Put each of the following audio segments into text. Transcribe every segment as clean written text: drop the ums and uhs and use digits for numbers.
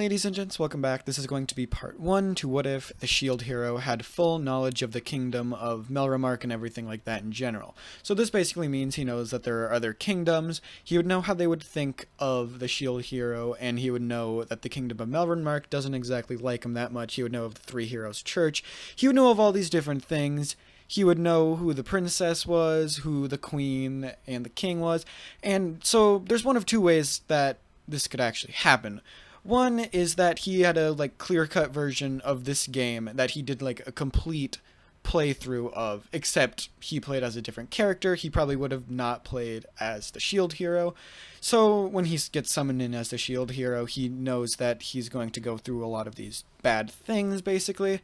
ladies and gents, welcome back. This is going to be part 1 to what if the shield hero had full knowledge of the kingdom of Melromark and everything like that in general. So this basically means he knows that there are other kingdoms, he would know how they would think of the shield hero, and he would know that the kingdom of Melromark doesn't exactly like him that much. He would know of the Three Heroes Church, he would know of all these different things. He would know who the princess was, who the queen and the king was, and so there's one of two ways that this could actually happen. One is that he had a clear-cut version of this game that he did a complete playthrough of, except he played as a different character. He probably would have not played as the shield hero. So when he gets summoned in as the shield hero, he knows that he's going to go through a lot of these bad things, basically.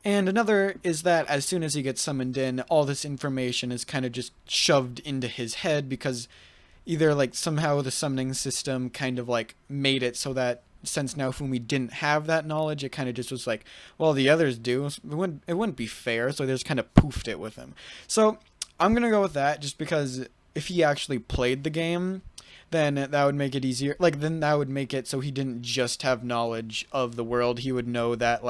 And another is that as soon as he gets summoned in, all this information is kind of just shoved into his head because either somehow the summoning system kind of made it so that since Naofumi didn't have that knowledge, it kind of just was well, the others do. It wouldn't be fair, so they just kind of poofed it with him. So I'm going to go with that just because if he actually played the game, then that would make it easier. Then that would make it so he didn't just have knowledge of the world. He would know that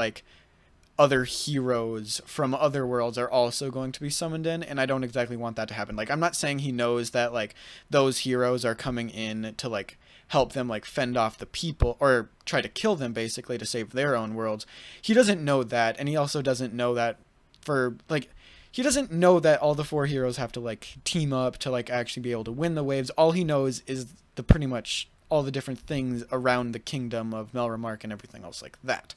other heroes from other worlds are also going to be summoned in, and I don't exactly want that to happen. I'm not saying he knows that those heroes are coming in to help them fend off the people or try to kill them basically to save their own worlds. He doesn't know that, and he also doesn't know that he doesn't know that all the four heroes have to team up to actually be able to win the waves. All he knows is the pretty much all the different things around the kingdom of Melromark and everything else like that.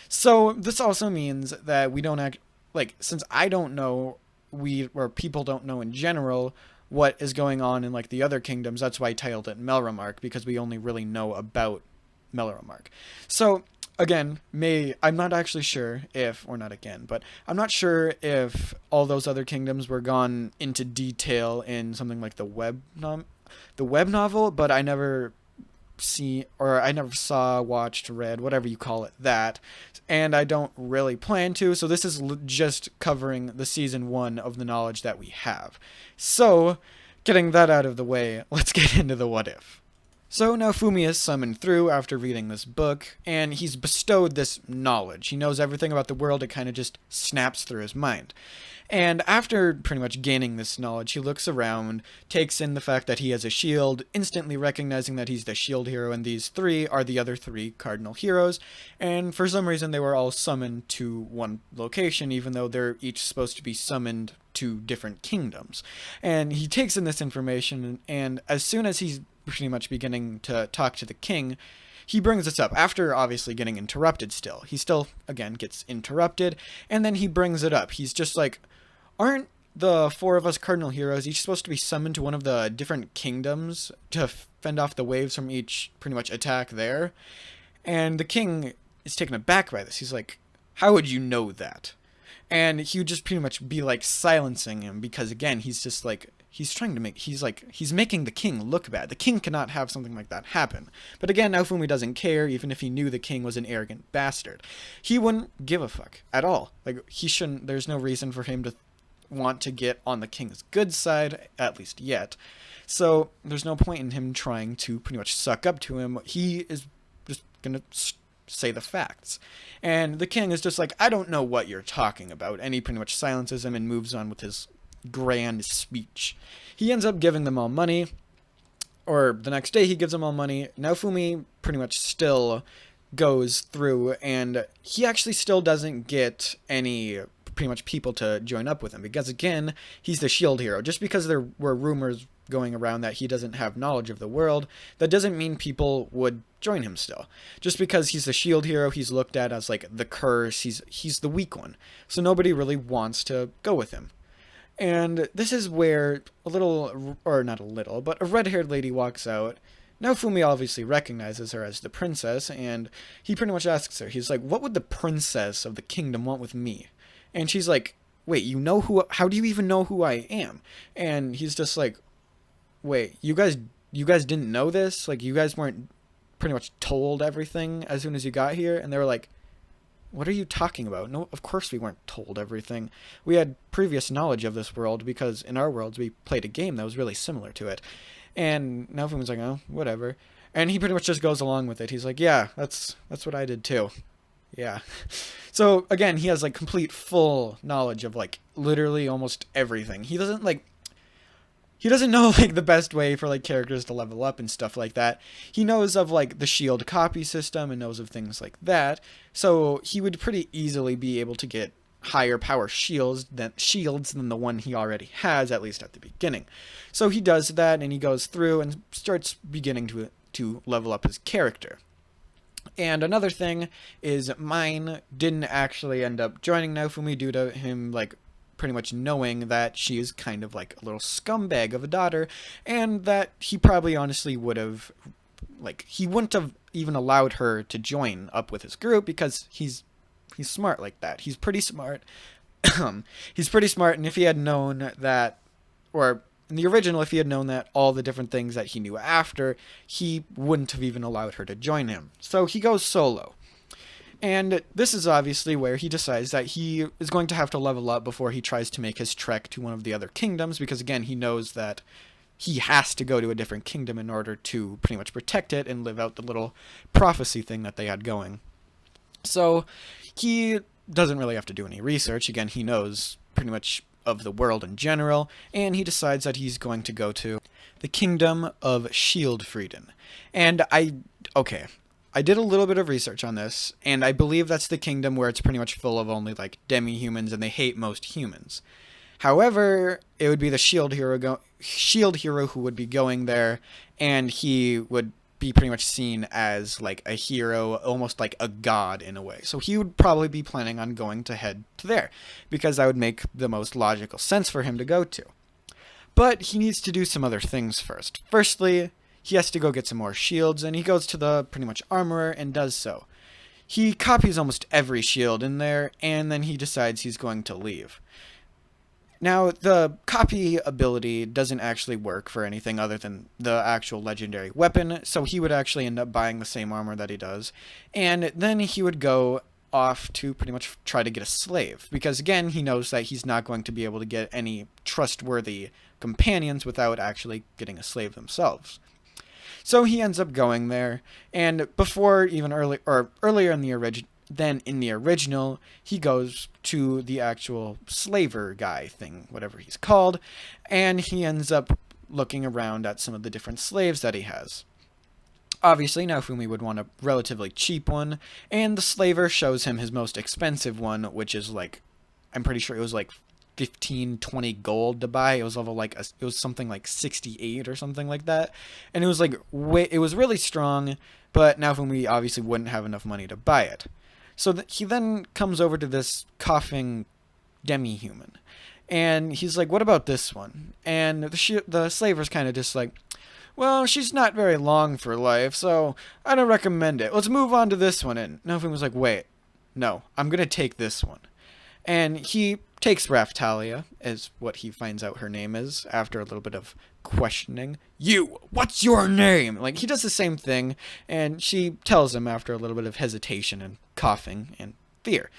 So this also means that we don't since I don't know, or people don't know in general what is going on in the other kingdoms. That's why I titled it Melromark, because we only really know about Melromark. So again, I'm not actually sure if, or not again, but I'm not sure if all those other kingdoms were gone into detail in something like the web novel, but I never saw, watched, read, whatever you call it, that, and I don't really plan to, so this is just covering the season 1 of the knowledge that we have. So, getting that out of the way, let's get into the what if. So Naofumi is summoned through after reading this book, and he's bestowed this knowledge. He knows everything about the world, it kind of just snaps through his mind. And after pretty much gaining this knowledge, he looks around, takes in the fact that he has a shield, instantly recognizing that he's the shield hero, and these three are the other three cardinal heroes, and for some reason they were all summoned to one location, even though they're each supposed to be summoned to different kingdoms. And he takes in this information, and as soon as he's pretty much beginning to talk to the king, he brings this up, after obviously getting interrupted still. He still, again, gets interrupted, and then he brings it up. He's just aren't the four of us cardinal heroes each supposed to be summoned to one of the different kingdoms to fend off the waves from each, pretty much, attack there? And the king is taken aback by this. He's like, how would you know that? And he would just pretty much be silencing him, because again, he's just he's trying to make, he's making the king look bad. The king cannot have something like that happen. But again, Naofumi doesn't care, even if he knew the king was an arrogant bastard. He wouldn't give a fuck at all. He shouldn't, there's no reason for him to want to get on the king's good side, at least yet. So there's no point in him trying to pretty much suck up to him. He is just gonna say the facts. And the king is just I don't know what you're talking about. And he pretty much silences him and moves on with his grand speech. He ends up giving them all money, or the next day he gives them all money. Naofumi pretty much still goes through, and he actually still doesn't get any pretty much people to join up with him, because again, he's the shield hero. Just because there were rumors going around that he doesn't have knowledge of the world, that doesn't mean people would join him still. Just because he's the shield hero, he's looked at as the curse, he's the weak one, so nobody really wants to go with him. And this is where a red-haired lady walks out. Naofumi obviously recognizes her as the princess, and he pretty much asks her, he's what would the princess of the kingdom want with me? And she's like, wait, how do you even know who I am? And he's just wait, you guys didn't know this? You guys weren't pretty much told everything as soon as you got here? And they were like, what are you talking about? No, of course we weren't told everything. We had previous knowledge of this world because in our worlds we played a game that was really similar to it. And Naofumi was like, oh, whatever. And he pretty much just goes along with it. He's like, yeah, that's what I did too. Yeah. So again, he has like complete full knowledge of like literally almost everything. He doesn't know like the best way for like characters to level up and stuff like that. He knows of like the shield copy system and knows of things like that. So he would pretty easily be able to get higher power shields than the one he already has, at least at the beginning. So he does that, and he goes through and starts beginning to level up his character. And another thing is Mine didn't actually end up joining Naofumi due to him like pretty much knowing that she is kind of like a little scumbag of a daughter, and that he probably honestly would have he wouldn't have even allowed her to join up with his group because he's smart like that. He's pretty smart. He's pretty smart, and if he had known that, or in the original, if he had known that all the different things that he knew after, he wouldn't have even allowed her to join him. So he goes solo. And this is obviously where he decides that he is going to have to level up before he tries to make his trek to one of the other kingdoms, because again, he knows that he has to go to a different kingdom in order to pretty much protect it and live out the little prophecy thing that they had going. So he doesn't really have to do any research. Again, he knows pretty much of the world in general, and he decides that he's going to go to the kingdom of Shieldfrieden. And I did a little bit of research on this, and I believe that's the kingdom where it's pretty much full of only like demi-humans, and they hate most humans. However, it would be the shield hero who would be going there, and he would be pretty much seen as like a hero, almost like a god in a way. So he would probably be planning on going to head to there, because that would make the most logical sense for him to go to. But he needs to do some other things first. Firstly, he has to go get some more shields, and he goes to the pretty much armorer and does so. He copies almost every shield in there, and then he decides he's going to leave. Now, the copy ability doesn't actually work for anything other than the actual legendary weapon, so he would actually end up buying the same armor that he does, and then he would go off to pretty much try to get a slave, because again, he knows that he's not going to be able to get any trustworthy companions without actually getting a slave themselves. So he ends up going there, and before even earlier in the original, he goes to the actual slaver guy thing, whatever he's called, and he ends up looking around at some of the different slaves that he has. Obviously, Naofumi would want a relatively cheap one, and the slaver shows him his most expensive one, which is like, I'm pretty sure it was like 15, 20 gold to buy. It was level it was something like 68 or something like that. And it was like, it was really strong, but Naofumi obviously wouldn't have enough money to buy it. So he then comes over to this coughing demi-human, and he's like, what about this one? And the slaver's kind of just like, well, she's not very long for life, so I don't recommend it. Let's move on to this one. And Naofumi was like, wait, no, I'm going to take this one. And he takes Raphtalia, is what he finds out her name is, after a little bit of questioning. You, what's your name? Like, he does the same thing, and she tells him after a little bit of hesitation and coughing and fear.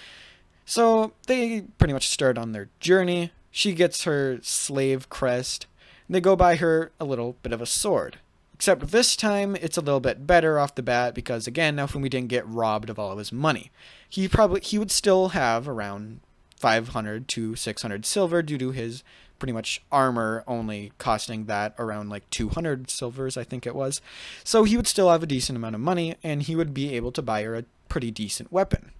So they pretty much start on their journey. She gets her slave crest, and they go buy her a little bit of a sword. Except this time, it's a little bit better off the bat, because again, Naofumi didn't get robbed of all of his money. He would still have around 500 to 600 silver due to his pretty much armor only costing that around like 200 silvers, I think it was. So he would still have a decent amount of money, and he would be able to buy her a pretty decent weapon.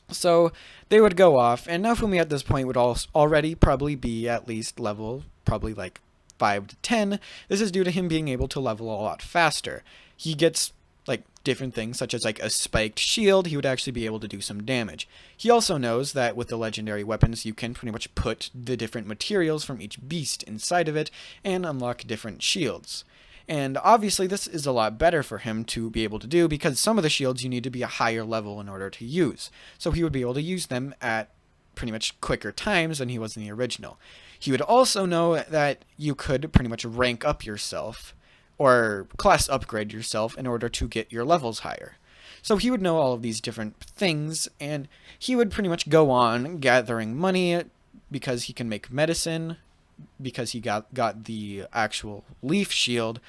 So they would go off, and Naofumi at this point would already probably be at least level probably like 5 to 10. This is due to him being able to level a lot faster. He gets like different things such as like a spiked shield. He would actually be able to do some damage. He also knows that with the legendary weapons, you can pretty much put the different materials from each beast inside of it and unlock different shields. And obviously this is a lot better for him to be able to do, because some of the shields you need to be a higher level in order to use. So he would be able to use them at pretty much quicker times than he was in the original. He would also know that you could pretty much rank up yourself or class upgrade yourself in order to get your levels higher. So he would know all of these different things, and he would pretty much go on gathering money because he can make medicine, because he got the actual leaf shield,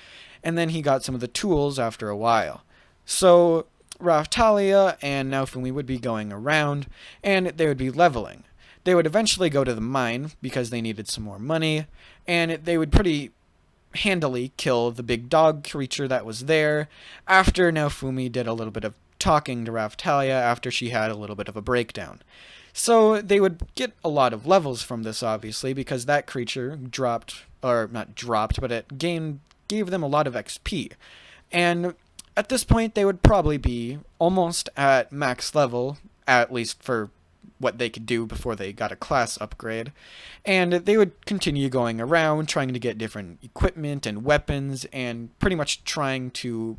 and then he got some of the tools after a while. So Raphtalia and Naofumi would be going around, and they would be leveling. They would eventually go to the mine because they needed some more money, and they would pretty handily kill the big dog creature that was there after Naofumi did a little bit of talking to Raphtalia after she had a little bit of a breakdown. So they would get a lot of levels from this, obviously, because that creature dropped, or not dropped, but it gave them a lot of XP. And at this point, they would probably be almost at max level, at least for what they could do before they got a class upgrade. And they would continue going around, trying to get different equipment and weapons, and pretty much trying to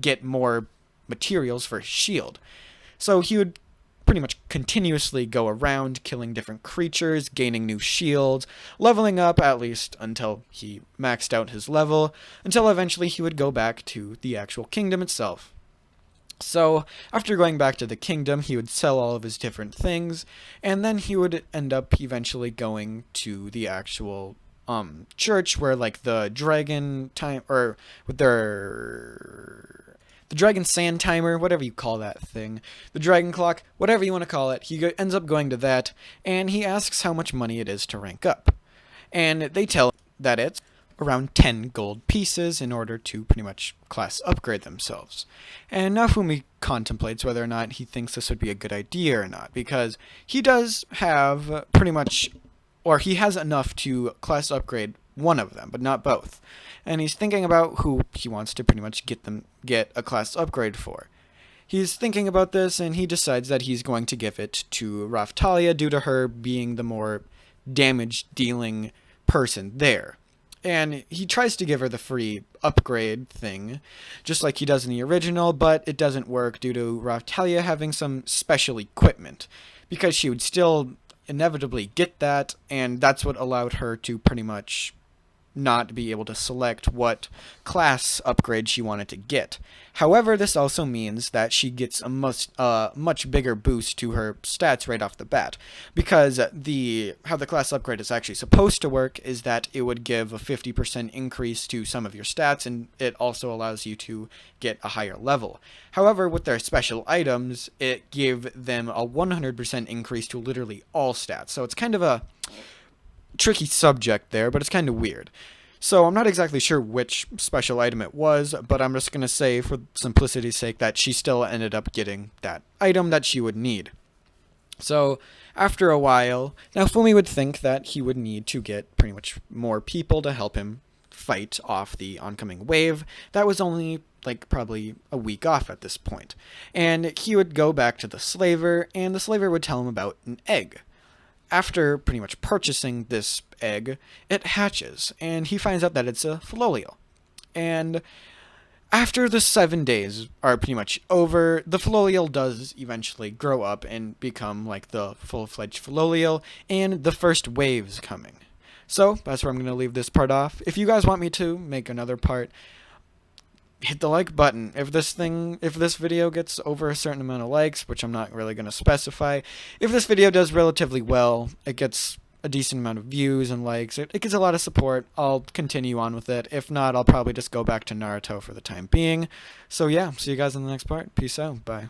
get more materials for his shield. So he would pretty much continuously go around killing different creatures, gaining new shields, leveling up at least until he maxed out his level, until eventually he would go back to the actual kingdom itself. So after going back to the kingdom, he would sell all of his different things, and then he would end up eventually going to the actual church where like the dragon time, or with the dragon sand timer, whatever you call that thing, the dragon clock, whatever you want to call it, he ends up going to that, and he asks how much money it is to rank up. And they tell him that it's around 10 gold pieces in order to pretty much class upgrade themselves. And Naofumi contemplates whether or not he thinks this would be a good idea or not, because he does have pretty much, or he has enough to class upgrade one of them, but not both. And he's thinking about who he wants to pretty much get a class upgrade for. He's thinking about this, and he decides that he's going to give it to Raphtalia due to her being the more damage-dealing person there. And he tries to give her the free upgrade thing, just like he does in the original, but it doesn't work due to Raphtalia having some special equipment, because she would still inevitably get that, and that's what allowed her to pretty much not be able to select what class upgrade she wanted to get. However, this also means that she gets a much bigger boost to her stats right off the bat, because how the class upgrade is actually supposed to work is that it would give a 50% increase to some of your stats, and it also allows you to get a higher level. However, with their special items, it gave them a 100% increase to literally all stats, so it's kind of a tricky subject there, but it's kind of weird. So I'm not exactly sure which special item it was, but I'm just going to say for simplicity's sake that she still ended up getting that item that she would need. So after a while, Naofumi would think that he would need to get pretty much more people to help him fight off the oncoming wave. That was only like probably a week off at this point. And he would go back to the slaver, and the slaver would tell him about an egg. After pretty much purchasing this egg, it hatches, and he finds out that it's a Filolial. And after the 7 days are pretty much over, the Filolial does eventually grow up and become like the full-fledged Filolial, and the first wave's coming. So that's where I'm going to leave this part off. If you guys want me to make another part, hit the like button. If this video gets over a certain amount of likes, which I'm not really going to specify, if this video does relatively well, it gets a decent amount of views and likes, it gets a lot of support, I'll continue on with it. If not, I'll probably just go back to Naruto for the time being. So yeah, see you guys in the next part. Peace out. Bye.